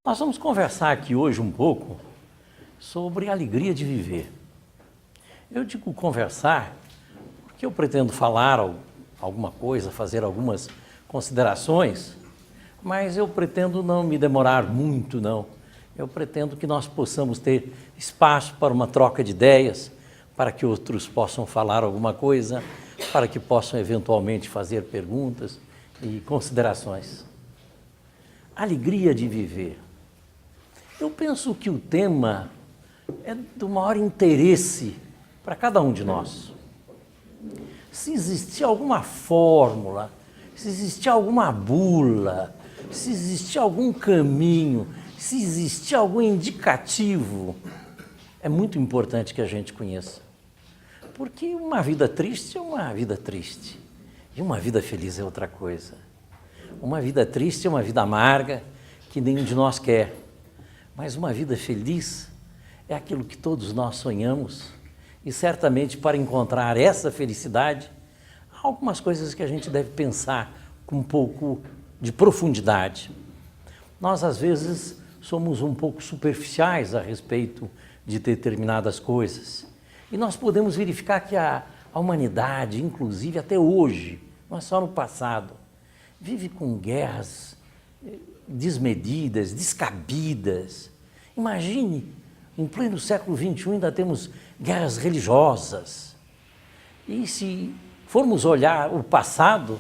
Nós vamos conversar aqui hoje um pouco sobre a alegria de viver. Eu digo conversar porque eu pretendo falar alguma coisa, fazer algumas considerações, mas eu pretendo não me demorar muito, não. Eu pretendo que nós possamos ter espaço para uma troca de ideias, para que outros possam falar alguma coisa, para que possam eventualmente fazer perguntas e considerações. Alegria de viver. Eu penso que o tema é do maior interesse para cada um de nós. Se existir alguma fórmula, se existir alguma bula, se existir algum caminho, se existir algum indicativo, é muito importante que a gente conheça. Porque uma vida triste é uma vida triste, e uma vida feliz é outra coisa. Uma vida triste é uma vida amarga, que nenhum de nós quer. Mas uma vida feliz é aquilo que todos nós sonhamos, e certamente para encontrar essa felicidade, há algumas coisas que a gente deve pensar com um pouco de profundidade. Nós, às vezes, somos um pouco superficiais a respeito de determinadas coisas, e nós podemos verificar que a humanidade, inclusive até hoje, não é só no passado, vive com guerras desmedidas, descabidas. Imagine, em pleno século XXI ainda temos guerras religiosas. E se formos olhar o passado,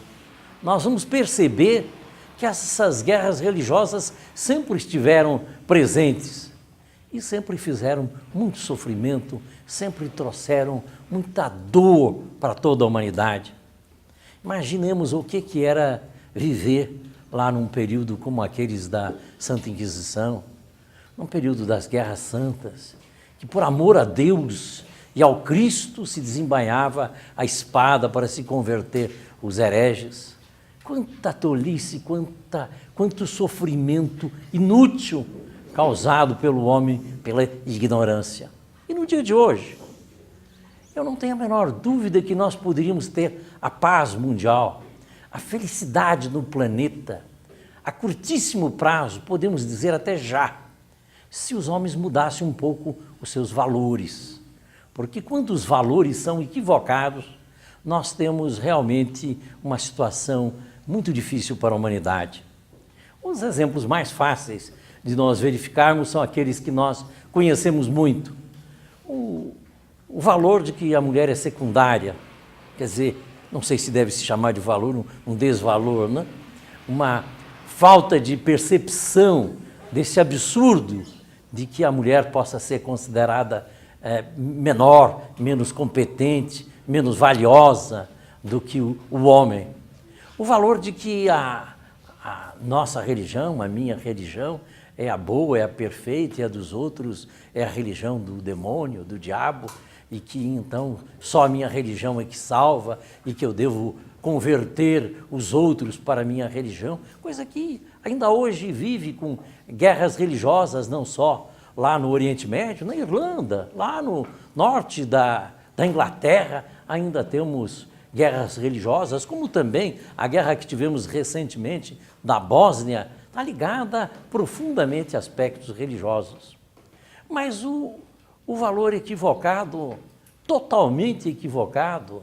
nós vamos perceber que essas guerras religiosas sempre estiveram presentes e sempre fizeram muito sofrimento, sempre trouxeram muita dor para toda a humanidade. Imaginemos o que era viver lá num período como aqueles da Santa Inquisição, num período das Guerras Santas, que por amor a Deus e ao Cristo se desembainhava a espada para se converter os hereges. Quanta tolice, quanto sofrimento inútil causado pelo homem pela ignorância. E no dia de hoje, eu não tenho a menor dúvida que nós poderíamos ter a paz mundial, a felicidade no planeta, a curtíssimo prazo, podemos dizer até já, se os homens mudassem um pouco os seus valores. Porque quando os valores são equivocados, nós temos realmente uma situação muito difícil para a humanidade. Os exemplos mais fáceis de nós verificarmos são aqueles que nós conhecemos muito. O valor de que a mulher é secundária, quer dizer, não sei se deve se chamar de valor, um desvalor, né? Uma falta de percepção desse absurdo de que a mulher possa ser considerada menor, menos competente, menos valiosa do que o homem. O valor de que a nossa religião, a minha religião, é a boa, é a perfeita, e a dos outros é a religião do demônio, do diabo, e que então só a minha religião é que salva e que eu devo converter os outros para a minha religião, coisa que ainda hoje vive com guerras religiosas, não só lá no Oriente Médio, na Irlanda, lá no norte da Inglaterra, ainda temos guerras religiosas, como também a guerra que tivemos recentemente da Bósnia, está ligada profundamente a aspectos religiosos. Mas o valor equivocado, totalmente equivocado,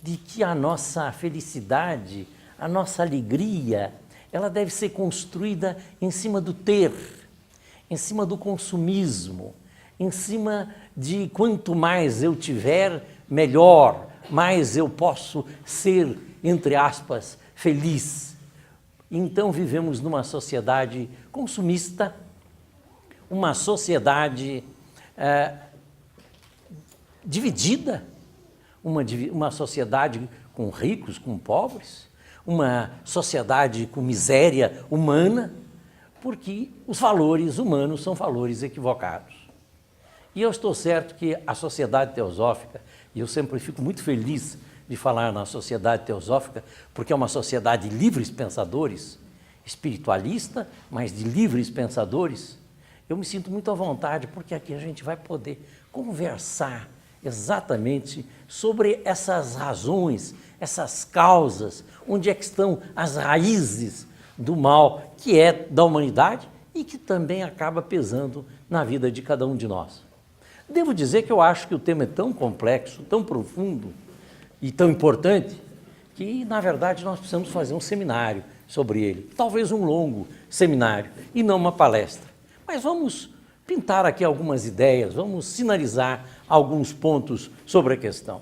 de que a nossa felicidade, a nossa alegria, ela deve ser construída em cima do ter, em cima do consumismo, em cima de quanto mais eu tiver, melhor, mais eu posso ser, entre aspas, feliz. Então vivemos numa sociedade consumista, uma sociedade dividida, uma sociedade com ricos, com pobres, uma sociedade com miséria humana, porque os valores humanos são valores equivocados. E eu estou certo que a sociedade teosófica, e eu sempre fico muito feliz de falar na sociedade teosófica, porque é uma sociedade de livres pensadores, espiritualista, mas de livres pensadores, eu me sinto muito à vontade, porque aqui a gente vai poder conversar exatamente sobre essas razões, essas causas, onde é que estão as raízes do mal que é da humanidade e que também acaba pesando na vida de cada um de nós. Devo dizer que eu acho que o tema é tão complexo, tão profundo e tão importante, que, na verdade, nós precisamos fazer um seminário sobre ele, talvez um longo seminário e não uma palestra. Mas vamos pintar aqui algumas ideias, vamos sinalizar alguns pontos sobre a questão.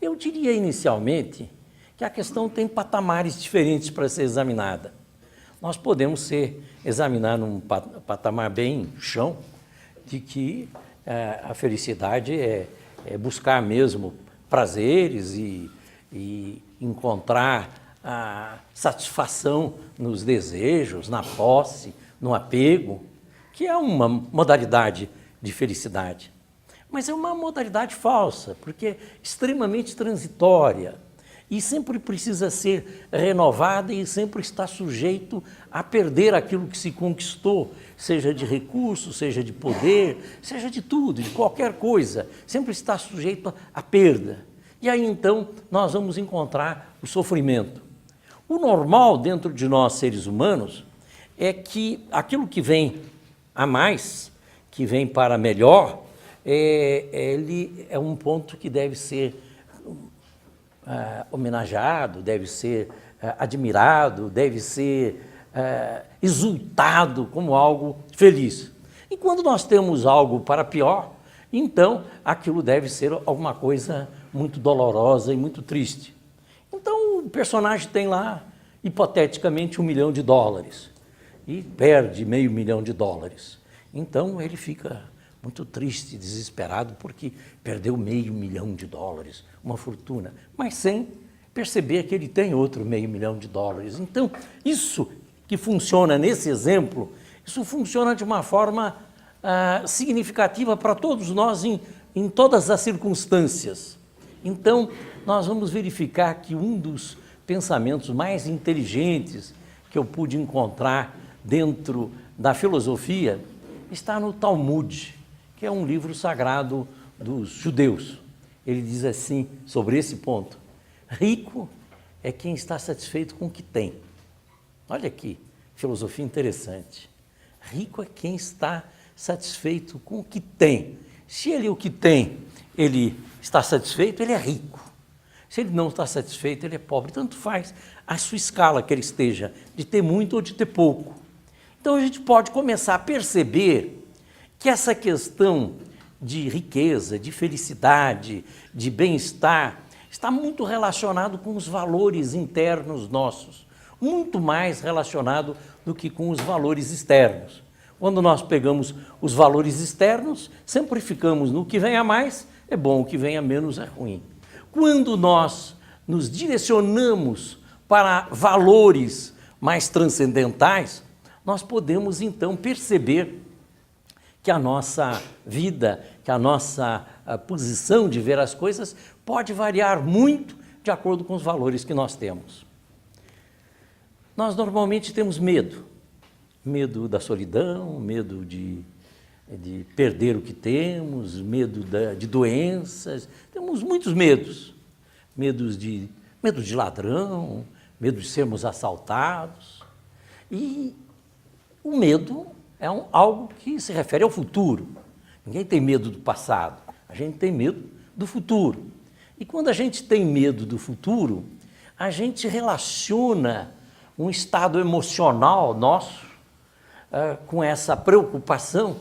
Eu diria inicialmente que a questão tem patamares diferentes para ser examinada. Nós podemos examinar num patamar bem chão, de que a felicidade é buscar mesmo prazeres e encontrar a satisfação nos desejos, na posse, no apego, que é uma modalidade de felicidade. Mas é uma modalidade falsa, porque é extremamente transitória e sempre precisa ser renovada e sempre está sujeito a perder aquilo que se conquistou, seja de recurso, seja de poder, seja de tudo, de qualquer coisa, sempre está sujeito à perda. E aí então nós vamos encontrar o sofrimento. O normal dentro de nós seres humanos é que aquilo que vem a mais, que vem para melhor, ele é um ponto que deve ser homenageado, deve ser admirado, deve ser exultado como algo feliz. E quando nós temos algo para pior, então aquilo deve ser alguma coisa muito dolorosa e muito triste. Então o personagem tem lá, hipoteticamente, $1 milhão e perde $500 mil. Então ele fica muito triste, desesperado, porque perdeu $500 mil, uma fortuna, mas sem perceber que ele tem outro $500 mil. Então, isso que funciona nesse exemplo, isso funciona de uma forma significativa para todos nós em todas as circunstâncias. Então, nós vamos verificar que um dos pensamentos mais inteligentes que eu pude encontrar dentro da filosofia está no Talmud, que é um livro sagrado dos judeus. Ele diz assim, sobre esse ponto: rico é quem está satisfeito com o que tem. Olha aqui, filosofia interessante. Rico é quem está satisfeito com o que tem. Se ele o que tem, ele está satisfeito, ele é rico. Se ele não está satisfeito, ele é pobre. Tanto faz a sua escala que ele esteja, de ter muito ou de ter pouco. Então a gente pode começar a perceber que essa questão de riqueza, de felicidade, de bem-estar, está muito relacionado com os valores internos nossos, muito mais relacionado do que com os valores externos. Quando nós pegamos os valores externos, sempre ficamos no que vem a mais, é bom, o que vem a menos é ruim. Quando nós nos direcionamos para valores mais transcendentais, nós podemos então perceber que a nossa vida, que a nossa posição de ver as coisas pode variar muito de acordo com os valores que nós temos. Nós normalmente temos medo da solidão, medo de perder o que temos, medo de doenças, temos muitos medos. Medo de ladrão, medo de sermos assaltados. E o medo é algo que se refere ao futuro. Ninguém tem medo do passado, a gente tem medo do futuro. E quando a gente tem medo do futuro, a gente relaciona um estado emocional nosso com essa preocupação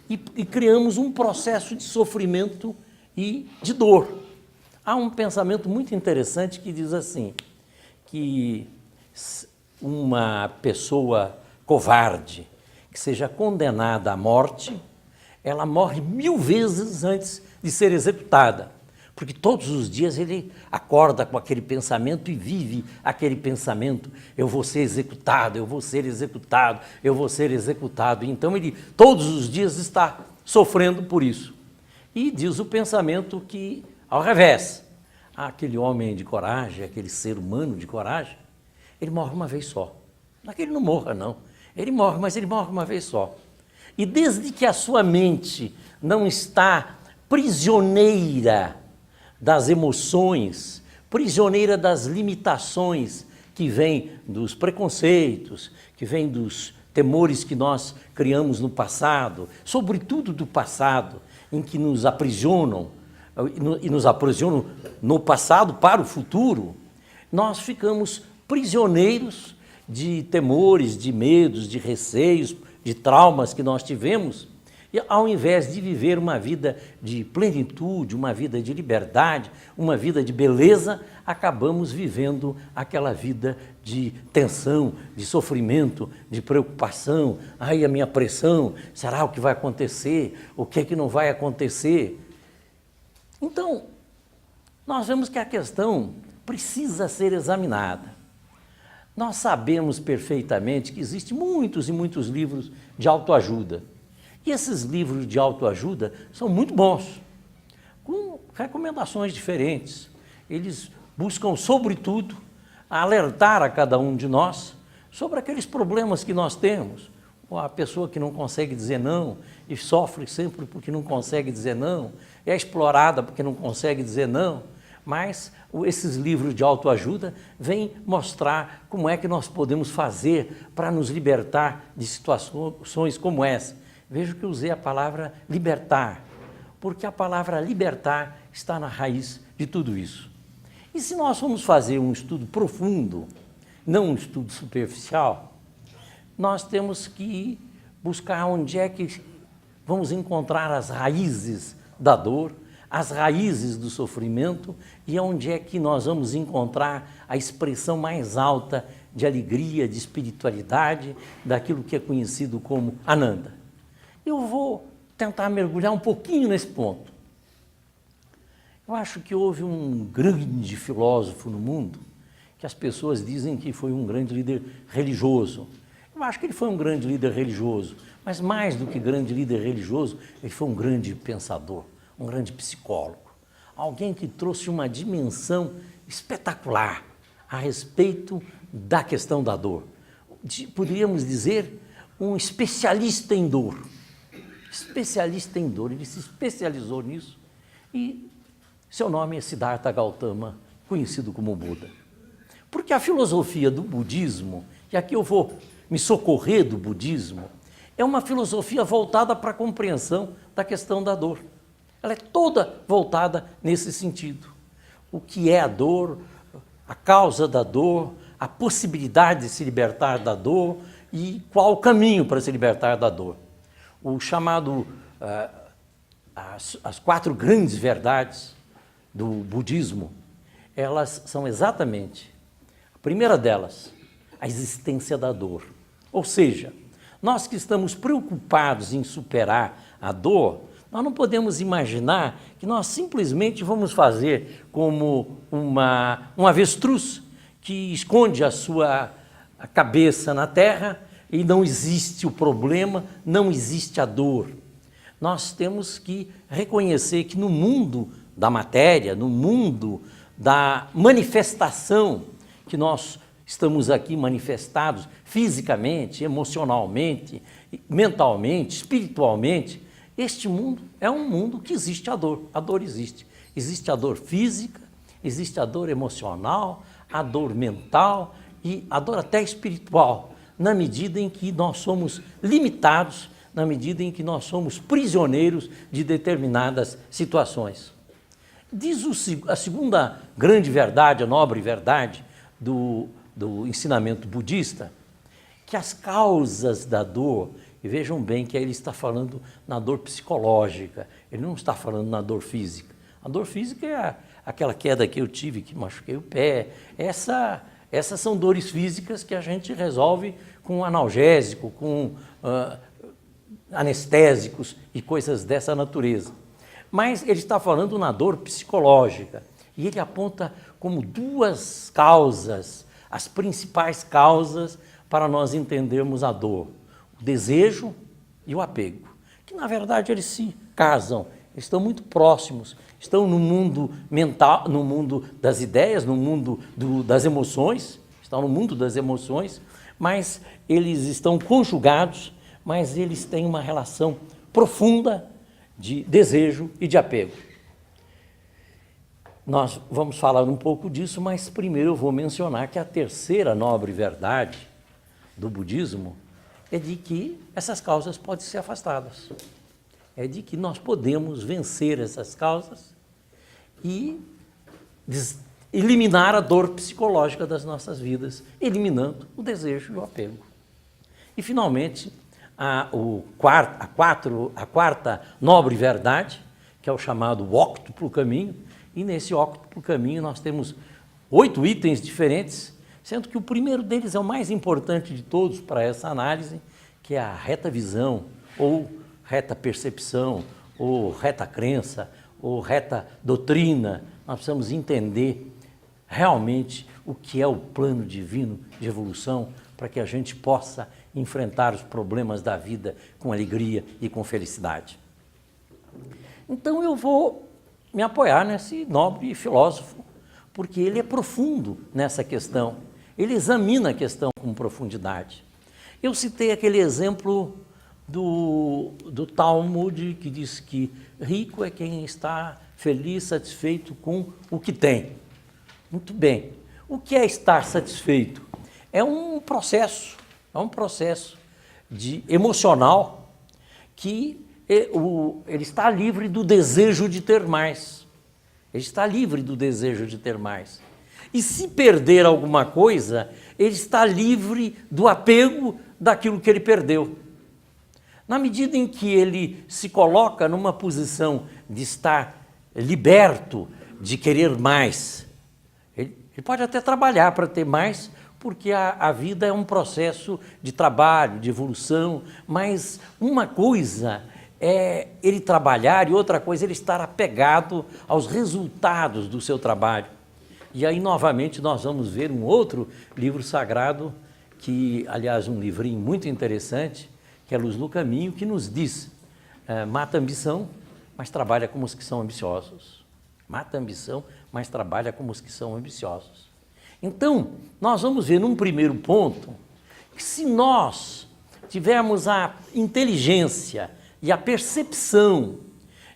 e criamos um processo de sofrimento e de dor. Há um pensamento muito interessante que diz assim, que uma pessoa covarde que seja condenada à morte, ela morre 1000 vezes antes de ser executada, porque todos os dias ele acorda com aquele pensamento e vive aquele pensamento: eu vou ser executado, eu vou ser executado, eu vou ser executado. Então ele todos os dias está sofrendo por isso. E diz o pensamento que, ao revés, aquele homem de coragem, aquele ser humano de coragem, ele morre uma vez só. Não é que ele não morra, não. Ele morre, mas ele morre uma vez só. E desde que a sua mente não está prisioneira das emoções, prisioneira das limitações que vêm dos preconceitos, que vêm dos temores que nós criamos no passado, sobretudo do passado, em que nos aprisionam, e nos aprisionam no passado para o futuro, nós ficamos prisioneiros de temores, de medos, de receios, de traumas que nós tivemos, e ao invés de viver uma vida de plenitude, uma vida de liberdade, uma vida de beleza, acabamos vivendo aquela vida de tensão, de sofrimento, de preocupação. Ai, a minha pressão, será o que vai acontecer? O que é que não vai acontecer? Então, nós vemos que a questão precisa ser examinada. Nós sabemos perfeitamente que existem muitos e muitos livros de autoajuda. E esses livros de autoajuda são muito bons, com recomendações diferentes. Eles buscam, sobretudo, alertar a cada um de nós sobre aqueles problemas que nós temos. A pessoa que não consegue dizer não e sofre sempre porque não consegue dizer não, é explorada porque não consegue dizer não. Mas esses livros de autoajuda vêm mostrar como é que nós podemos fazer para nos libertar de situações como essa. Vejo que usei a palavra libertar, porque a palavra libertar está na raiz de tudo isso. E se nós formos fazer um estudo profundo, não um estudo superficial, nós temos que buscar onde é que vamos encontrar as raízes da dor, as raízes do sofrimento e onde é que nós vamos encontrar a expressão mais alta de alegria, de espiritualidade, daquilo que é conhecido como Ananda. Eu vou tentar mergulhar um pouquinho nesse ponto. Eu acho que houve um grande filósofo no mundo, que as pessoas dizem que foi um grande líder religioso. Eu acho que ele foi um grande líder religioso, mas mais do que grande líder religioso, ele foi um grande pensador, um grande psicólogo. Alguém que trouxe uma dimensão espetacular a respeito da questão da dor. Poderíamos dizer, um especialista em dor. Especialista em dor, ele se especializou nisso e seu nome é Siddhartha Gautama, conhecido como Buda. Porque a filosofia do budismo, e aqui eu vou me socorrer do budismo, é uma filosofia voltada para a compreensão da questão da dor. Ela é toda voltada nesse sentido. O que é a dor, a causa da dor, a possibilidade de se libertar da dor e qual o caminho para se libertar da dor. O chamado, as 4 grandes verdades do budismo, elas são exatamente, a primeira delas, a existência da dor. Ou seja, nós que estamos preocupados em superar a dor, nós não podemos imaginar que nós simplesmente vamos fazer como um avestruz que esconde a sua cabeça na terra e não existe o problema, não existe a dor. Nós temos que reconhecer que no mundo da matéria, no mundo da manifestação, que nós estamos aqui manifestados fisicamente, emocionalmente, mentalmente, espiritualmente, este mundo é um mundo que existe a dor. A dor existe. Existe a dor física, existe a dor emocional, a dor mental e a dor até espiritual, na medida em que nós somos limitados, na medida em que nós somos prisioneiros de determinadas situações. Diz a segunda grande verdade, a nobre verdade do ensinamento budista, que as causas da dor, e vejam bem que aí ele está falando na dor psicológica, ele não está falando na dor física. A dor física é aquela queda que eu tive, que machuquei o pé. Essas são dores físicas que a gente resolve com analgésico, com anestésicos e coisas dessa natureza. Mas ele está falando na dor psicológica, e ele aponta como 2 causas, as principais causas para nós entendermos a dor: o desejo e o apego, que na verdade eles se casam, estão muito próximos, estão no mundo mental, no mundo das ideias, no mundo das emoções, estão no mundo das emoções, mas eles estão conjugados, mas eles têm uma relação profunda de desejo e de apego. Nós vamos falar um pouco disso, mas primeiro eu vou mencionar que a terceira nobre verdade do budismo é de que essas causas podem ser afastadas. É de que nós podemos vencer essas causas e eliminar a dor psicológica das nossas vidas, eliminando o desejo e o apego. E, finalmente, a quarta nobre verdade, que é o chamado óctuplo caminho, e nesse óctuplo caminho nós temos 8 itens diferentes, sendo que o primeiro deles é o mais importante de todos para essa análise, que é a reta visão, ou reta percepção, ou reta crença, ou reta doutrina. Nós precisamos entender realmente o que é o plano divino de evolução para que a gente possa enfrentar os problemas da vida com alegria e com felicidade. Então eu vou me apoiar nesse nobre filósofo, porque ele é profundo nessa questão, ele examina a questão com profundidade. Eu citei aquele exemplo do Talmud, que diz que rico é quem está feliz, satisfeito com o que tem. Muito bem. O que é estar satisfeito? É um processo emocional que ele está livre do desejo de ter mais. Ele está livre do desejo de ter mais. E se perder alguma coisa, ele está livre do apego daquilo que ele perdeu. Na medida em que ele se coloca numa posição de estar liberto, de querer mais, ele pode até trabalhar para ter mais, porque a vida é um processo de trabalho, de evolução, mas uma coisa é ele trabalhar e outra coisa é ele estar apegado aos resultados do seu trabalho. E aí, novamente, nós vamos ver um outro livro sagrado, que, aliás, um livrinho muito interessante, que é Luz no Caminho, que nos diz, mata a ambição, mas trabalha como os que são ambiciosos. Mata a ambição, mas trabalha como os que são ambiciosos. Então, nós vamos ver num primeiro ponto, que se nós tivermos a inteligência e a percepção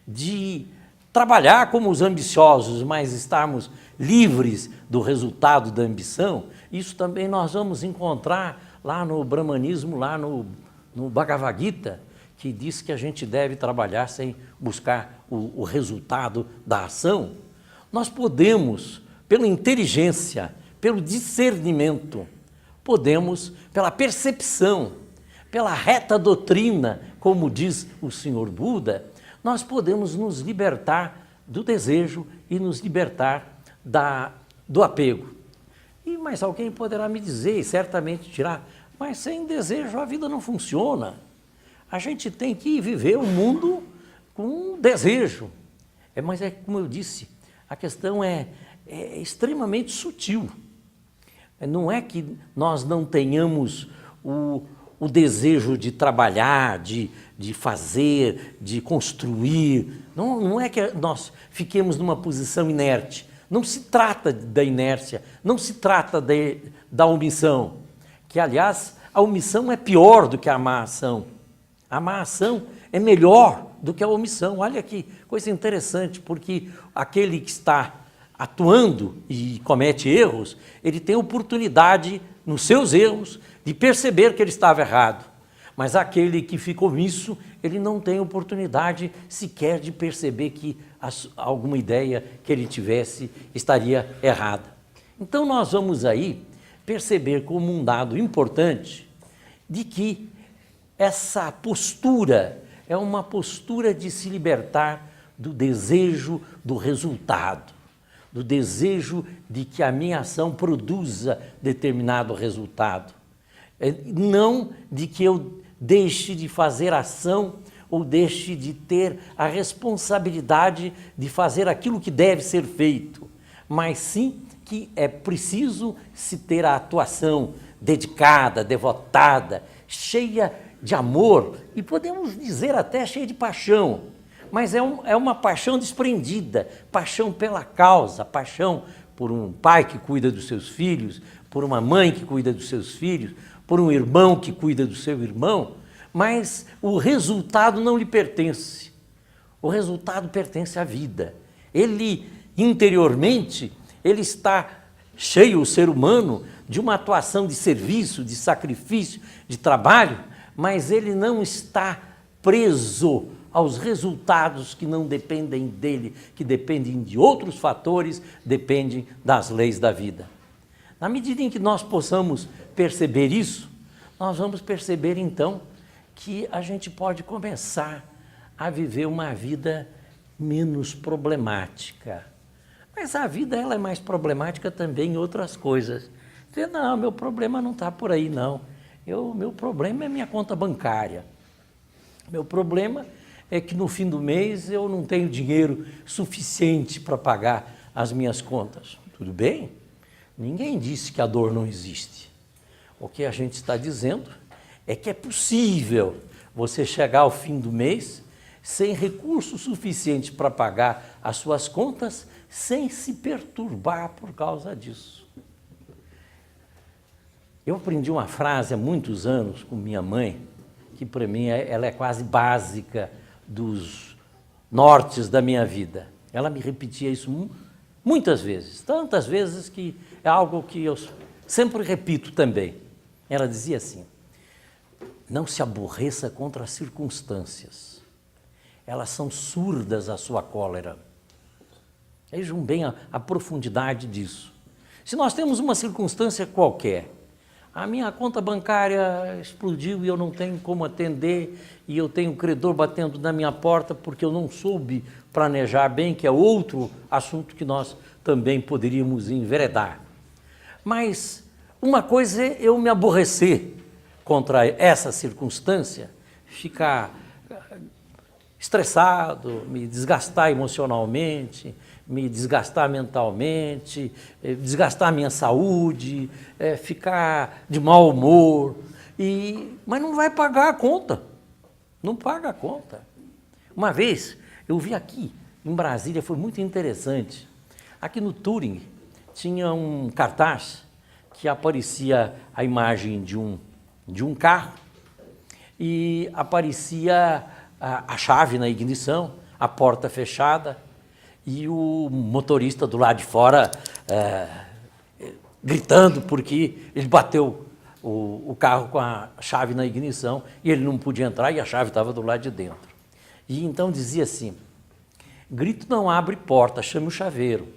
de trabalhar como os ambiciosos, mas estarmos livres do resultado da ambição, isso também nós vamos encontrar lá no Brahmanismo, lá no Bhagavad Gita, que diz que a gente deve trabalhar sem buscar o resultado da ação. Nós podemos, pela inteligência, pelo discernimento, podemos, pela percepção, pela reta doutrina, como diz o Senhor Buda, nós podemos nos libertar do desejo e nos libertar do apego. Mas alguém poderá me dizer, e certamente dirá, mas sem desejo a vida não funciona. A gente tem que viver o mundo com desejo. Mas é como eu disse, a questão é extremamente sutil. Não é que nós não tenhamos o desejo de trabalhar, de fazer, de construir. Não é que nós fiquemos numa posição inerte. Não se trata da inércia, não se trata da omissão. Que, aliás, a omissão é pior do que a má ação. A má ação é melhor do que a omissão. Olha que coisa interessante, porque aquele que está atuando e comete erros, ele tem oportunidade, nos seus erros, de perceber que ele estava errado. Mas aquele que fica omisso, ele não tem oportunidade sequer de perceber que alguma ideia que ele tivesse estaria errada. Então nós vamos aí perceber como um dado importante de que essa postura é uma postura de se libertar do desejo do resultado, do desejo de que a minha ação produza determinado resultado. Não de que eu deixe de fazer ação ou deixe de ter a responsabilidade de fazer aquilo que deve ser feito, mas sim que é preciso se ter a atuação dedicada, devotada, cheia de amor e podemos dizer até cheia de paixão, mas é uma paixão desprendida, paixão pela causa, paixão por um pai que cuida dos seus filhos, por uma mãe que cuida dos seus filhos, por um irmão que cuida do seu irmão, mas o resultado não lhe pertence. O resultado pertence à vida. Ele, interiormente, ele está cheio, o ser humano, de uma atuação de serviço, de sacrifício, de trabalho, mas ele não está preso aos resultados que não dependem dele, que dependem de outros fatores, dependem das leis da vida. Na medida em que nós possamos perceber isso, nós vamos perceber então que a gente pode começar a viver uma vida menos problemática. Mas a vida ela é mais problemática também em outras coisas. Você, não, meu problema não está por aí, não. Meu problema é minha conta bancária. Meu problema é que no fim do mês eu não tenho dinheiro suficiente para pagar as minhas contas. Tudo bem? Ninguém disse que a dor não existe. O que a gente está dizendo é que é possível você chegar ao fim do mês sem recurso suficiente para pagar as suas contas, sem se perturbar por causa disso. Eu aprendi uma frase há muitos anos com minha mãe, que para mim ela é quase básica dos nortes da minha vida. Ela me repetia isso muitas vezes, tantas vezes que é algo que eu sempre repito também. Ela dizia assim: não se aborreça contra as circunstâncias, elas são surdas à sua cólera. Vejam bem a profundidade disso. Se nós temos uma circunstância qualquer, a minha conta bancária explodiu e eu não tenho como atender, e eu tenho um credor batendo na minha porta porque eu não soube planejar bem, que é outro assunto que nós também poderíamos enveredar. Mas uma coisa é eu me aborrecer contra essa circunstância, ficar estressado, me desgastar emocionalmente, me desgastar mentalmente, desgastar a minha saúde, ficar de mau humor, mas não vai pagar a conta, não paga a conta. Uma vez eu vi aqui em Brasília, foi muito interessante, aqui no Turing tinha um cartaz que aparecia a imagem de um carro e aparecia a chave na ignição, a porta fechada e o motorista do lado de fora gritando porque ele bateu o carro com a chave na ignição e ele não podia entrar e a chave estava do lado de dentro. E então dizia assim: grito não abre porta, chame o chaveiro.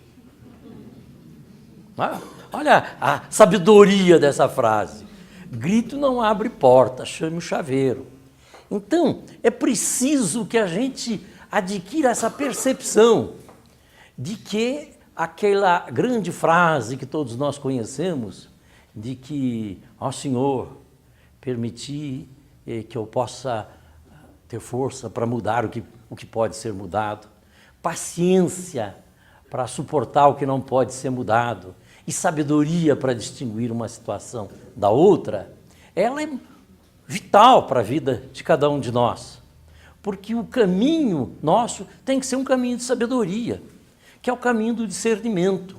Olha a sabedoria dessa frase. Grito não abre porta, chame o chaveiro. Então, é preciso que a gente adquira essa percepção de que aquela grande frase que todos nós conhecemos, de que, ó Senhor, permiti que eu possa ter força para mudar o que pode ser mudado, paciência para suportar o que não pode ser mudado, e sabedoria para distinguir uma situação da outra, ela é vital para a vida de cada um de nós. Porque o caminho nosso tem que ser um caminho de sabedoria, que é o caminho do discernimento.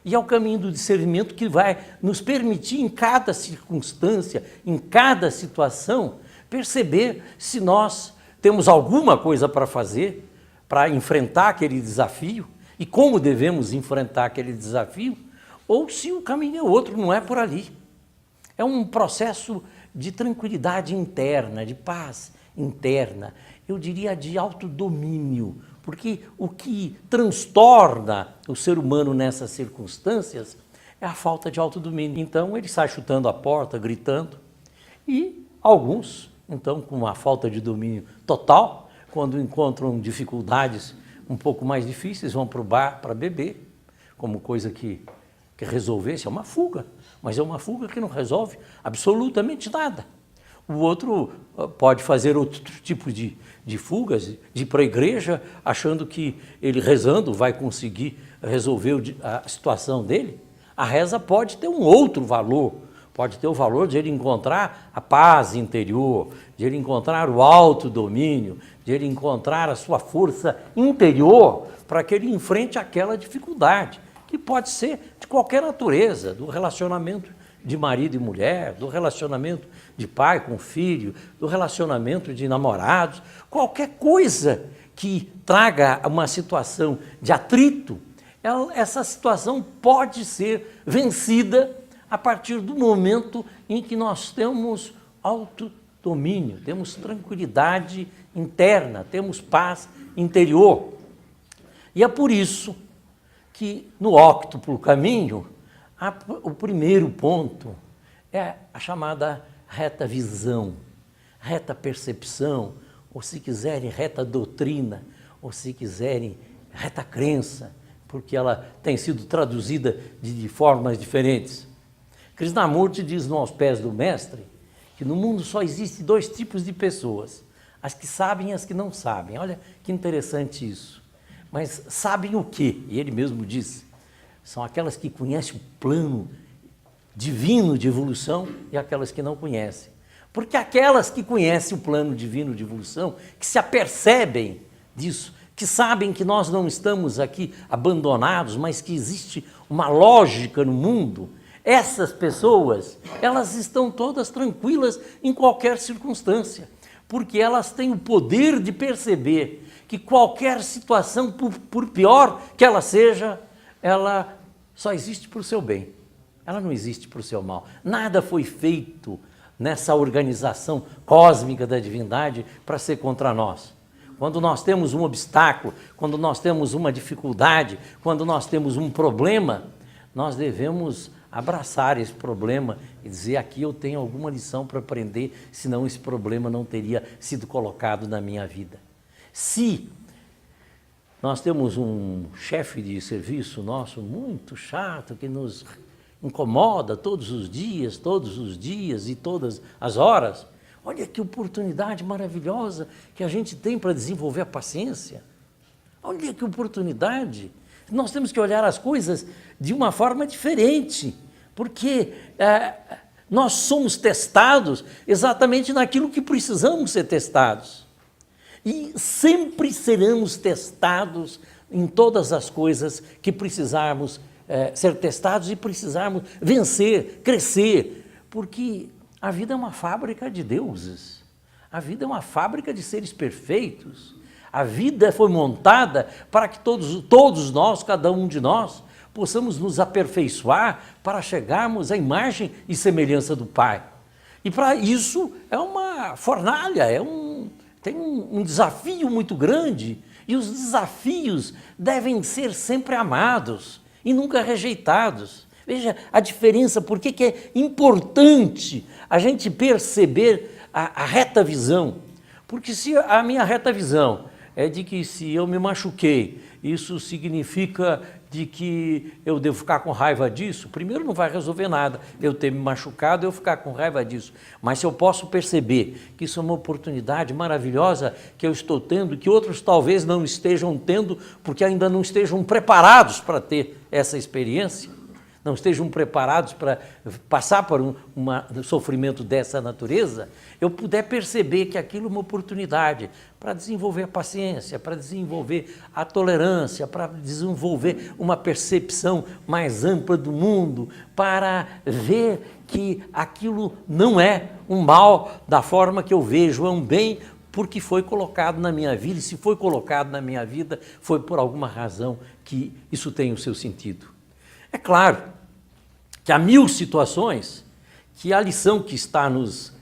E é o caminho do discernimento que vai nos permitir, em cada circunstância, em cada situação, perceber se nós temos alguma coisa para fazer, para enfrentar aquele desafio, e como devemos enfrentar aquele desafio, ou se o caminho é outro, não é por ali. É um processo de tranquilidade interna, de paz interna, eu diria de autodomínio, porque o que transtorna o ser humano nessas circunstâncias é a falta de autodomínio. Então ele sai chutando a porta, gritando, e alguns, então com uma falta de domínio total, quando encontram dificuldades um pouco mais difíceis, vão para o bar para beber, como coisa que resolvesse, é uma fuga, mas é uma fuga que não resolve absolutamente nada. O outro pode fazer outro tipo de fugas, de ir para a igreja, achando que ele rezando vai conseguir resolver a situação dele. A reza pode ter um outro valor, pode ter o valor de ele encontrar a paz interior, de ele encontrar o autodomínio, de ele encontrar a sua força interior para que ele enfrente aquela dificuldade, que pode ser de qualquer natureza, do relacionamento de marido e mulher, do relacionamento de pai com filho, do relacionamento de namorados, qualquer coisa que traga uma situação de atrito, essa situação pode ser vencida a partir do momento em que nós temos domínio, temos tranquilidade interna, temos paz interior. E é por isso que no óctuplo caminho, o primeiro ponto é a chamada reta visão, reta percepção, ou se quiserem, reta doutrina, ou se quiserem, reta crença, porque ela tem sido traduzida de formas diferentes. Krishnamurti diz no Aos Pés do Mestre que no mundo só existem 2 tipos de pessoas, as que sabem e as que não sabem. Olha que interessante isso. Mas sabem o quê? E ele mesmo diz, são aquelas que conhecem o plano divino de evolução e aquelas que não conhecem. Porque aquelas que conhecem o plano divino de evolução, que se apercebem disso, que sabem que nós não estamos aqui abandonados, mas que existe uma lógica no mundo, essas pessoas, elas estão todas tranquilas em qualquer circunstância, porque elas têm o poder de perceber que qualquer situação, por pior que ela seja, ela só existe para o seu bem, ela não existe para o seu mal. Nada foi feito nessa organização cósmica da divindade para ser contra nós. Quando nós temos um obstáculo, quando nós temos uma dificuldade, quando nós temos um problema, nós devemos abraçar esse problema e dizer, aqui eu tenho alguma lição para aprender, senão esse problema não teria sido colocado na minha vida. Se nós temos um chefe de serviço nosso muito chato, que nos incomoda todos os dias e todas as horas, olha que oportunidade maravilhosa que a gente tem para desenvolver a paciência. Olha que oportunidade. Nós temos que olhar as coisas de uma forma diferente, porque nós somos testados exatamente naquilo que precisamos ser testados. E sempre seremos testados em todas as coisas que precisarmos ser testados e precisarmos vencer, crescer, porque a vida é uma fábrica de deuses, a vida é uma fábrica de seres perfeitos, a vida foi montada para que todos nós, cada um de nós, possamos nos aperfeiçoar para chegarmos à imagem e semelhança do Pai. E para isso é uma fornalha, tem um desafio muito grande, e os desafios devem ser sempre amados e nunca rejeitados. Veja a diferença, por que é importante a gente perceber a reta visão. Porque se a minha reta visão é de que se eu me machuquei, isso significa de que eu devo ficar com raiva disso, primeiro não vai resolver nada, eu ter me machucado, eu ficar com raiva disso. Mas se eu posso perceber que isso é uma oportunidade maravilhosa que eu estou tendo, que outros talvez não estejam tendo, porque ainda não estejam preparados para ter essa experiência, não estejam preparados para passar por um sofrimento dessa natureza, eu puder perceber que aquilo é uma oportunidade para desenvolver a paciência, para desenvolver a tolerância, para desenvolver uma percepção mais ampla do mundo, para ver que aquilo não é um mal da forma que eu vejo, é um bem porque foi colocado na minha vida, e se foi colocado na minha vida, foi por alguma razão que isso tem o seu sentido. É claro que há 1000 situações que a lição que está nos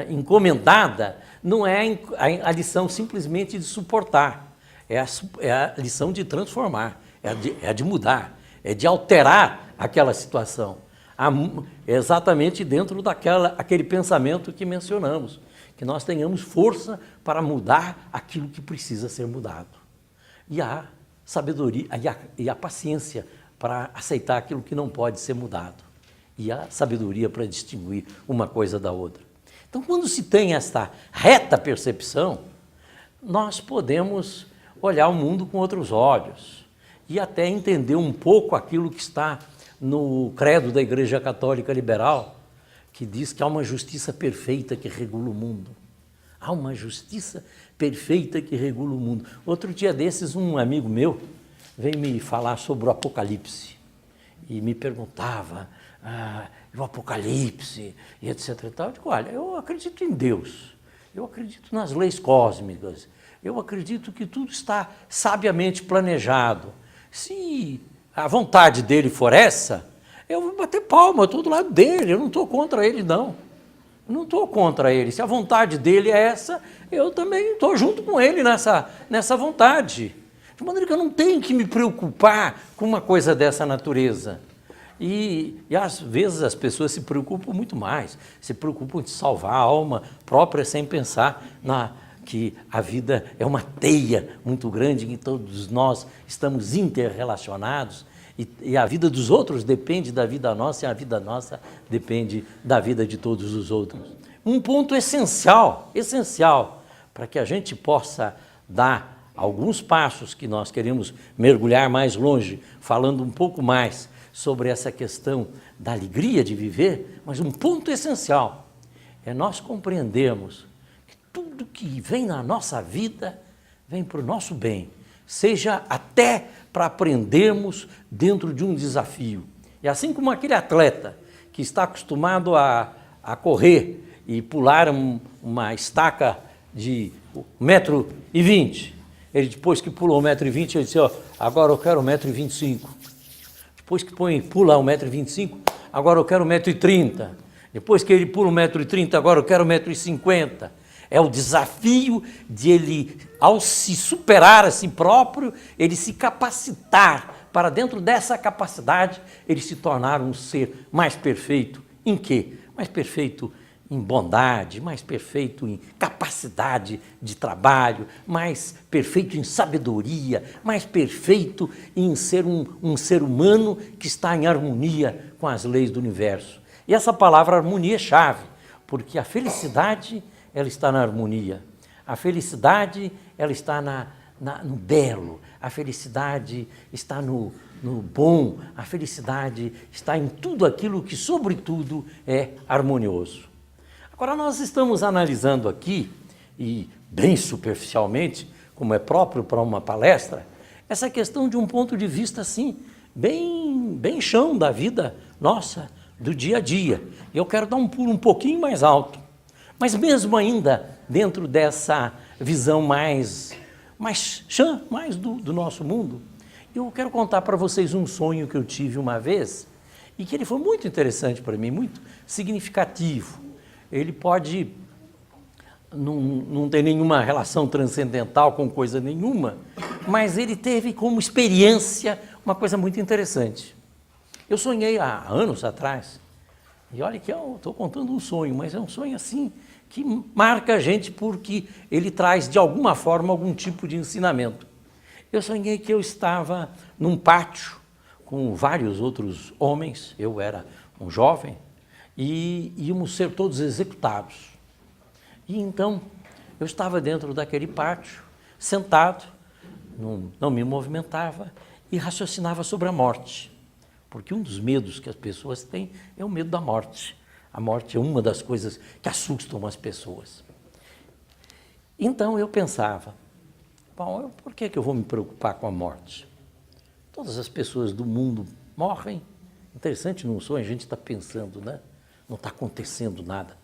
encomendada não é a lição simplesmente de suportar, é a lição de transformar, é a de mudar, é de alterar aquela situação, exatamente dentro daquele pensamento que mencionamos, que nós tenhamos força para mudar aquilo que precisa ser mudado. E a sabedoria e a paciência para aceitar aquilo que não pode ser mudado. E a sabedoria para distinguir uma coisa da outra. Então, quando se tem esta reta percepção, nós podemos olhar o mundo com outros olhos e até entender um pouco aquilo que está no credo da Igreja Católica Liberal, que diz que há uma justiça perfeita que regula o mundo. Há uma justiça perfeita que regula o mundo. Outro dia desses, um amigo meu veio me falar sobre o Apocalipse e me perguntava o Apocalipse e etc. E tal. Eu digo, olha, eu acredito em Deus, eu acredito nas leis cósmicas, eu acredito que tudo está sabiamente planejado. Se a vontade dele for essa, eu vou bater palma, eu estou do lado dele, eu não estou contra ele, não. Não estou contra ele. Se a vontade dele é essa, eu também estou junto com ele nessa vontade. De maneira que eu não tenho que me preocupar com uma coisa dessa natureza. E às vezes as pessoas se preocupam muito mais, se preocupam de salvar a alma própria sem pensar que a vida é uma teia muito grande, que todos nós estamos interrelacionados e a vida dos outros depende da vida nossa e a vida nossa depende da vida de todos os outros. Um ponto essencial para que a gente possa dar alguns passos que nós queremos mergulhar mais longe, falando um pouco mais sobre essa questão da alegria de viver, mas um ponto essencial é nós compreendermos que tudo que vem na nossa vida vem para o nosso bem, seja até para aprendermos dentro de um desafio. E assim como aquele atleta que está acostumado a correr e pular uma estaca de 1,20 m, ele depois que pula 1,20 m, ele diz, agora eu quero 1,25 m. Depois que pula 1,25 m, agora eu quero 1,30 m. Depois que ele pula 1,30 m, agora eu quero 1,50 m. É o desafio de ele, ao se superar a si próprio, ele se capacitar para, dentro dessa capacidade, ele se tornar um ser mais perfeito. Em quê? Mais perfeito em bondade, mais perfeito em capacidade de trabalho, mais perfeito em sabedoria, mais perfeito em ser um ser humano que está em harmonia com as leis do universo. E essa palavra harmonia é chave, porque a felicidade ela está na harmonia, a felicidade ela está no belo, a felicidade está no bom, a felicidade está em tudo aquilo que, sobretudo, é harmonioso. Agora, nós estamos analisando aqui, e bem superficialmente, como é próprio para uma palestra, essa questão de um ponto de vista, assim, bem chão da vida nossa, do dia a dia. E eu quero dar um pulo um pouquinho mais alto. Mas mesmo ainda dentro dessa visão mais chã, mais do nosso mundo, eu quero contar para vocês um sonho que eu tive uma vez e que ele foi muito interessante para mim, muito significativo. Ele pode não ter nenhuma relação transcendental com coisa nenhuma, mas ele teve como experiência uma coisa muito interessante. Eu sonhei há anos atrás, e olha que eu estou contando um sonho, mas é um sonho assim que marca a gente porque ele traz de alguma forma algum tipo de ensinamento. Eu sonhei que eu estava num pátio com vários outros homens, eu era um jovem, e íamos ser todos executados. E então eu estava dentro daquele pátio, sentado, não me movimentava e raciocinava sobre a morte. Porque um dos medos que as pessoas têm é o medo da morte. A morte é uma das coisas que assustam as pessoas. Então eu pensava, bom, por que eu vou me preocupar com a morte? Todas as pessoas do mundo morrem. Interessante, num sonho a gente está pensando, né? Não está acontecendo nada.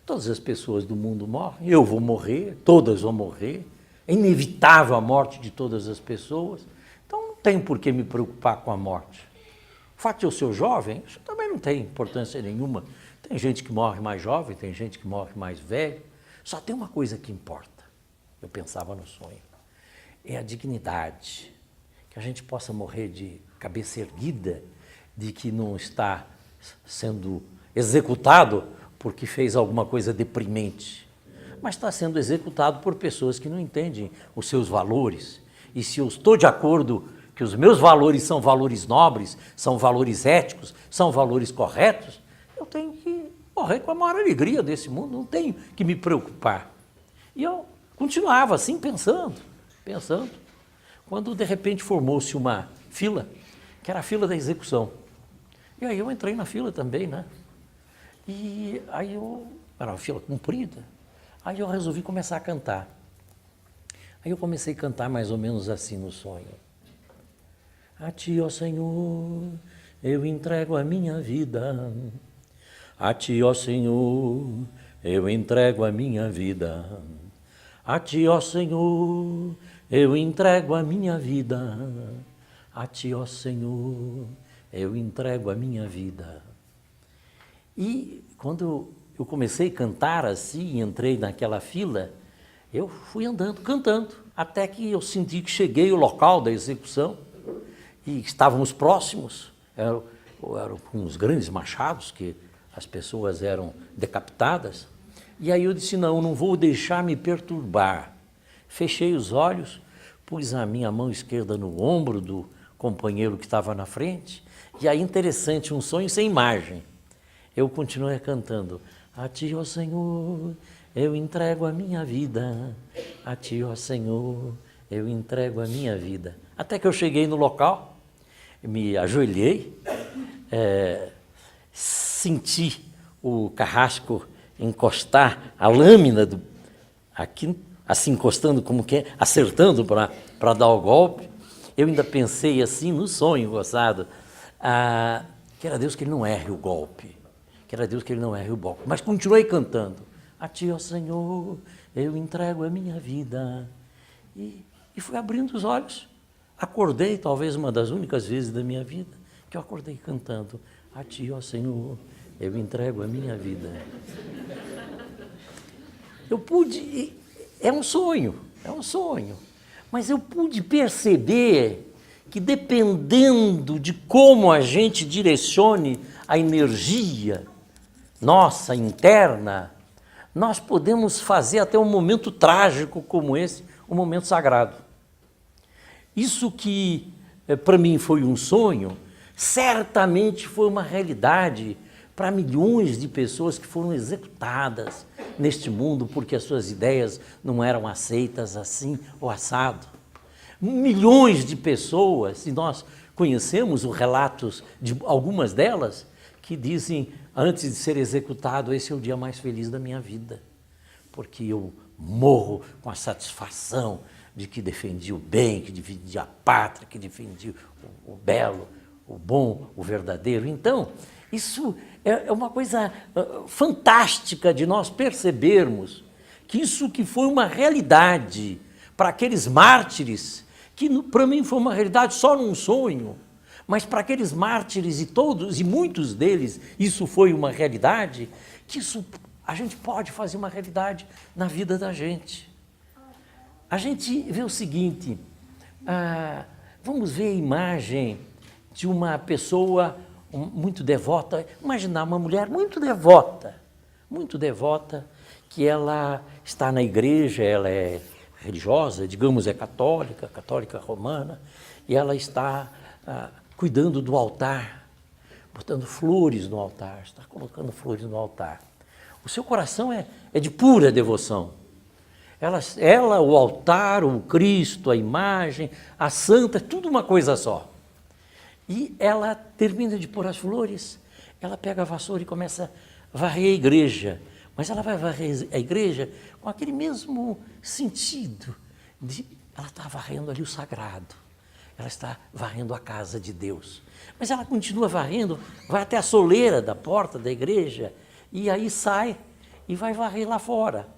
Todas as pessoas do mundo morrem, eu vou morrer, todas vão morrer. É inevitável a morte de todas as pessoas. Então não tenho por que me preocupar com a morte. O fato de eu ser jovem, isso também não tem importância nenhuma. Tem gente que morre mais jovem, tem gente que morre mais velho. Só tem uma coisa que importa, eu pensava no sonho, é a dignidade. Que a gente possa morrer de cabeça erguida, de que não está sendo executado porque fez alguma coisa deprimente, mas está sendo executado por pessoas que não entendem os seus valores. E se eu estou de acordo que os meus valores são valores nobres, são valores éticos, são valores corretos, eu tenho que morrer com a maior alegria desse mundo, não tenho que me preocupar. E eu continuava assim, pensando, quando de repente formou-se uma fila, que era a fila da execução. E aí eu entrei na fila também, né? E aí era uma fila comprida, aí eu resolvi começar a cantar. Aí eu comecei a cantar mais ou menos assim no sonho. A ti, ó Senhor, eu entrego a minha vida. A ti, ó Senhor, eu entrego a minha vida. A ti, ó Senhor, eu entrego a minha vida. A ti, ó Senhor, eu entrego a minha vida. E quando eu comecei a cantar assim, entrei naquela fila, eu fui andando, cantando, até que eu senti que cheguei ao local da execução e estávamos próximos, eram uns grandes machados que as pessoas eram decapitadas, e aí eu disse, não vou deixar me perturbar. Fechei os olhos, pus a minha mão esquerda no ombro do companheiro que estava na frente, e aí interessante, um sonho sem imagem. Eu continuei cantando, a Ti, ó Senhor, eu entrego a minha vida, a Ti, ó Senhor, eu entrego a minha vida. Até que eu cheguei no local, me ajoelhei, senti o carrasco encostar a lâmina aqui, assim encostando como que acertando para dar o golpe. Eu ainda pensei assim no sonho, gozado, que era Deus que ele não erre o golpe, que era Deus que ele não erre o golpe. Mas continuei cantando, a Ti, ó Senhor, eu entrego a minha vida. E fui abrindo os olhos. Acordei, talvez uma das únicas vezes da minha vida, que eu acordei cantando, a Ti, ó Senhor, eu entrego a minha vida. Eu pude, é um sonho, mas eu pude perceber que dependendo de como a gente direcione a energia nossa interna, nós podemos fazer até um momento trágico como esse, um momento sagrado. Isso que para mim foi um sonho, certamente foi uma realidade para milhões de pessoas que foram executadas neste mundo porque as suas ideias não eram aceitas assim ou assado. Milhões de pessoas, e nós conhecemos os relatos de algumas delas, que dizem, antes de ser executado, esse é o dia mais feliz da minha vida, porque eu morro com a satisfação de que defendi o bem, que defendi a pátria, que defendi o belo, o bom, o verdadeiro. Então, isso é uma coisa fantástica de nós percebermos que isso que foi uma realidade para aqueles mártires, que para mim foi uma realidade só num sonho, mas para aqueles mártires e muitos deles, isso foi uma realidade, que isso a gente pode fazer uma realidade na vida da gente. A gente vê o seguinte, vamos ver a imagem de uma pessoa muito devota, imaginar uma mulher muito devota, que ela está na igreja, ela é religiosa, digamos, é católica romana, e ela está cuidando do altar, botando flores no altar, está colocando flores no altar. O seu coração é de pura devoção. Ela, o altar, o Cristo, a imagem, a santa, é tudo uma coisa só. E ela termina de pôr as flores, ela pega a vassoura e começa a varrer a igreja. Mas ela vai varrer a igreja com aquele mesmo sentido. Ela está varrendo ali o sagrado, ela está varrendo a casa de Deus. Mas ela continua varrendo, vai até a soleira da porta da igreja, e aí sai e vai varrer lá fora.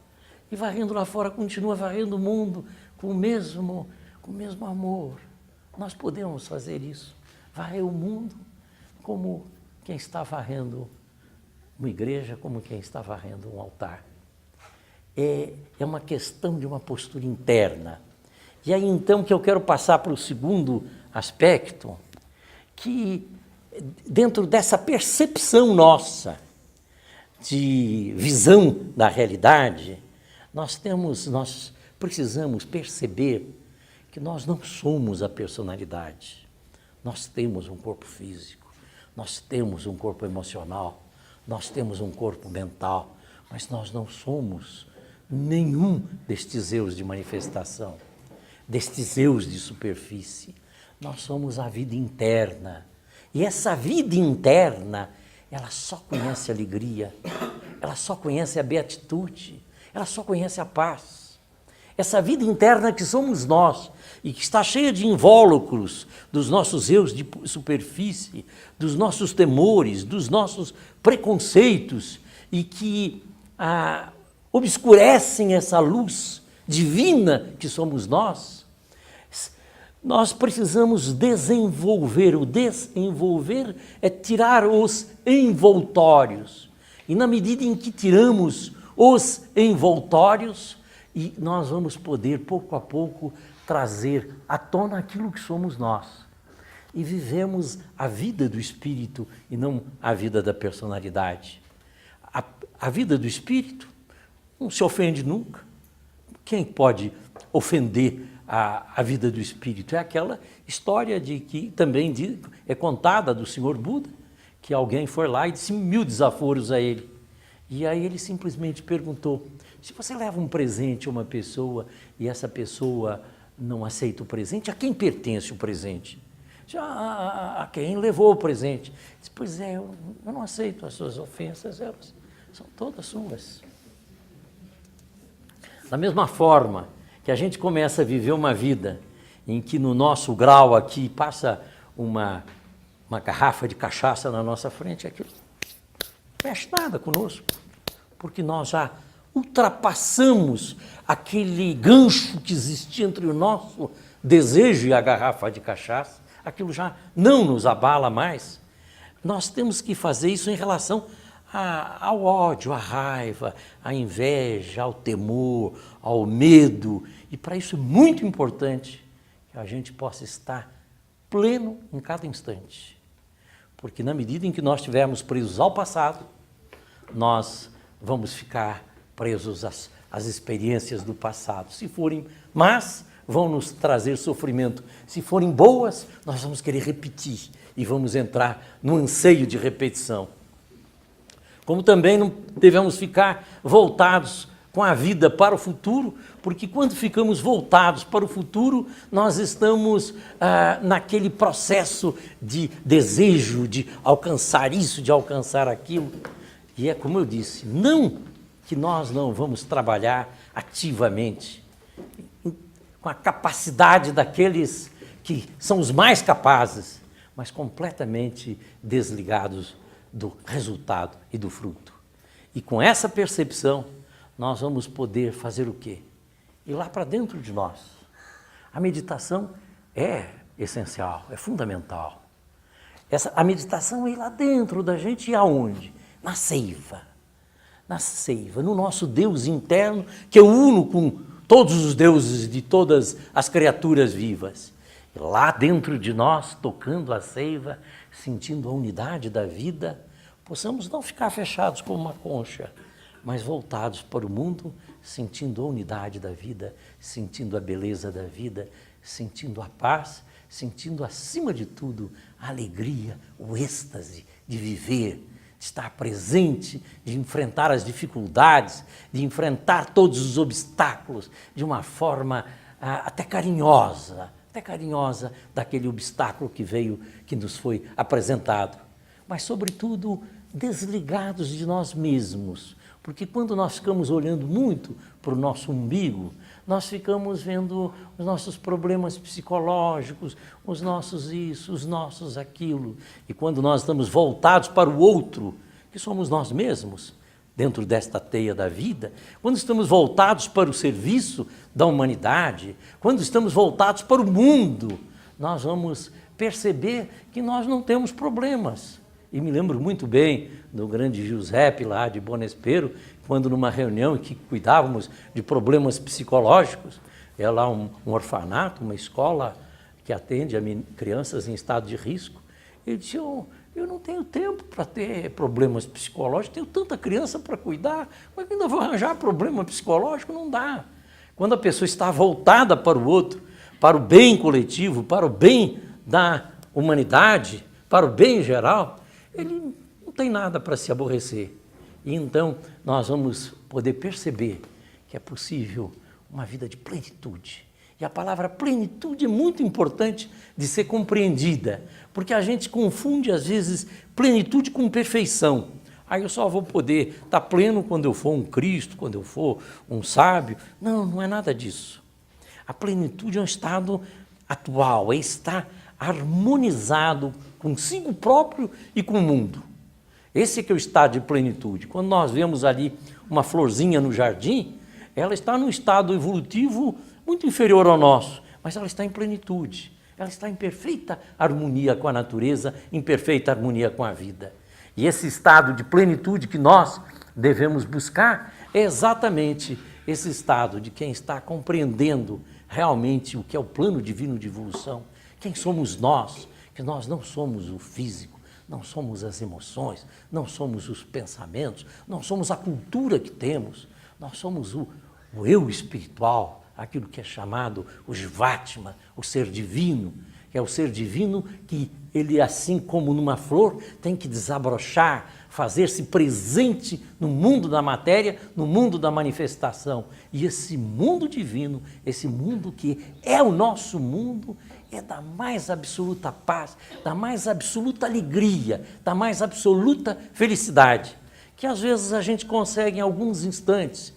E varrendo lá fora, continua varrendo o mundo com o mesmo amor. Nós podemos fazer isso, varrer o mundo como quem está varrendo uma igreja, como quem está varrendo um altar. É uma questão de uma postura interna. E aí então que eu quero passar para o segundo aspecto, que dentro dessa percepção nossa de visão da realidade, nós precisamos perceber que nós não somos a personalidade. Nós temos um corpo físico, nós temos um corpo emocional, nós temos um corpo mental, mas nós não somos nenhum destes eus de manifestação, destes eus de superfície. Nós somos a vida interna. E essa vida interna, ela só conhece a alegria, ela só conhece a beatitude, ela só conhece a paz. Essa vida interna que somos nós e que está cheia de invólucros dos nossos eus de superfície, dos nossos temores, dos nossos preconceitos e que obscurecem essa luz divina que somos nós, nós precisamos desenvolver. O desenvolver é tirar os envoltórios. E na medida em que tiramos os envoltórios, e nós vamos poder, pouco a pouco, trazer à tona aquilo que somos nós. E vivemos a vida do espírito e não a vida da personalidade. A vida do espírito não se ofende nunca. Quem pode ofender a vida do espírito? É aquela história de que também é contada do Senhor Buda, que alguém foi lá e disse 1000 desaforos a ele. E aí ele simplesmente perguntou, se você leva um presente a uma pessoa e essa pessoa não aceita o presente, a quem pertence o presente? A quem levou o presente. Diz, pois é, eu não aceito as suas ofensas, elas são todas suas. Da mesma forma que a gente começa a viver uma vida em que no nosso grau aqui passa uma garrafa de cachaça na nossa frente, aquilo não mexe nada conosco, porque nós já ultrapassamos aquele gancho que existia entre o nosso desejo e a garrafa de cachaça, aquilo já não nos abala mais. Nós temos que fazer isso em relação ao ódio, à raiva, à inveja, ao temor, ao medo. E para isso é muito importante que a gente possa estar pleno em cada instante. Porque na medida em que nós estivermos presos ao passado, nós vamos ficar presos às experiências do passado. Se forem más, vão nos trazer sofrimento. Se forem boas, nós vamos querer repetir e vamos entrar no anseio de repetição. Como também não devemos ficar voltados com a vida para o futuro, porque quando ficamos voltados para o futuro, nós estamos naquele processo de desejo de alcançar isso, de alcançar aquilo. E é como eu disse, não que nós não vamos trabalhar ativamente, com a capacidade daqueles que são os mais capazes, mas completamente desligados do resultado e do fruto. E com essa percepção, nós vamos poder fazer o quê? Ir lá para dentro de nós. A meditação é essencial, é fundamental. A meditação é ir lá dentro da gente e aonde? Na seiva, no nosso Deus interno, que eu uno com todos os deuses de todas as criaturas vivas. E lá dentro de nós, tocando a seiva, sentindo a unidade da vida, possamos não ficar fechados como uma concha, mas voltados para o mundo, sentindo a unidade da vida, sentindo a beleza da vida, sentindo a paz, sentindo acima de tudo a alegria, o êxtase de viver, de estar presente, de enfrentar as dificuldades, de enfrentar todos os obstáculos de uma forma até carinhosa daquele obstáculo que nos foi apresentado. Mas, sobretudo, desligados de nós mesmos, porque quando nós ficamos olhando muito para o nosso umbigo, nós ficamos vendo os nossos problemas psicológicos, os nossos isso, os nossos aquilo. E quando nós estamos voltados para o outro, que somos nós mesmos, dentro desta teia da vida, quando estamos voltados para o serviço da humanidade, quando estamos voltados para o mundo, nós vamos perceber que nós não temos problemas. E me lembro muito bem do grande Giuseppe lá de Bonespero, quando numa reunião em que cuidávamos de problemas psicológicos, é lá um orfanato, uma escola que atende a crianças em estado de risco, ele disse, eu não tenho tempo para ter problemas psicológicos, tenho tanta criança para cuidar, mas ainda vou arranjar problema psicológico? Não dá. Quando a pessoa está voltada para o outro, para o bem coletivo, para o bem da humanidade, para o bem geral, ele não tem nada para se aborrecer. E então nós vamos poder perceber que é possível uma vida de plenitude. E a palavra plenitude é muito importante de ser compreendida, porque a gente confunde às vezes plenitude com perfeição. Aí eu só vou poder estar pleno quando eu for um Cristo, quando eu for um sábio. Não, não é nada disso. A plenitude é um estado atual, é estar harmonizado consigo próprio e com o mundo. Esse é que é o estado de plenitude. Quando nós vemos ali uma florzinha no jardim, ela está num estado evolutivo muito inferior ao nosso, mas ela está em plenitude. Ela está em perfeita harmonia com a natureza, em perfeita harmonia com a vida. E esse estado de plenitude que nós devemos buscar é exatamente esse estado de quem está compreendendo realmente o que é o plano divino de evolução, quem somos nós, que nós não somos o físico, não somos as emoções, não somos os pensamentos, não somos a cultura que temos, nós somos o eu espiritual, aquilo que é chamado o Jivatma, o ser divino, que é o ser divino que ele, assim como numa flor, tem que desabrochar, fazer-se presente no mundo da matéria, no mundo da manifestação. E esse mundo divino, esse mundo que é o nosso mundo, é da mais absoluta paz, da mais absoluta alegria, da mais absoluta felicidade, que às vezes a gente consegue em alguns instantes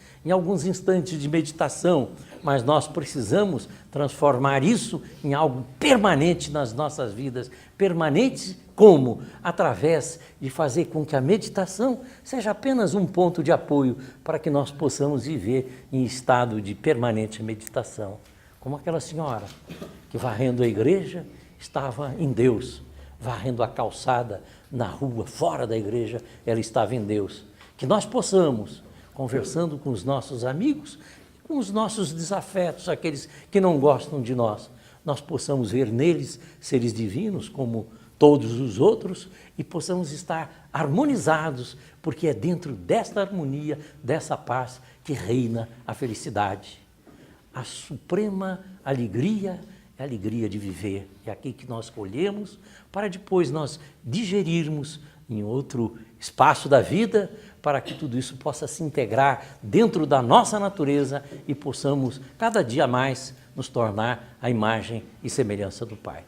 de meditação, mas nós precisamos transformar isso em algo permanente nas nossas vidas. Permanente como? Através de fazer com que a meditação seja apenas um ponto de apoio para que nós possamos viver em estado de permanente meditação. Como aquela senhora que, varrendo a igreja, estava em Deus. Varrendo a calçada na rua, fora da igreja, ela estava em Deus. Que nós possamos, conversando com os nossos amigos, com os nossos desafetos, aqueles que não gostam de nós possamos ver neles seres divinos como todos os outros e possamos estar harmonizados, porque é dentro desta harmonia, dessa paz, que reina a felicidade. A suprema alegria é a alegria de viver. É aqui que nós colhemos para depois nós digerirmos em outro espaço da vida, para que tudo isso possa se integrar dentro da nossa natureza e possamos cada dia mais nos tornar a imagem e semelhança do Pai.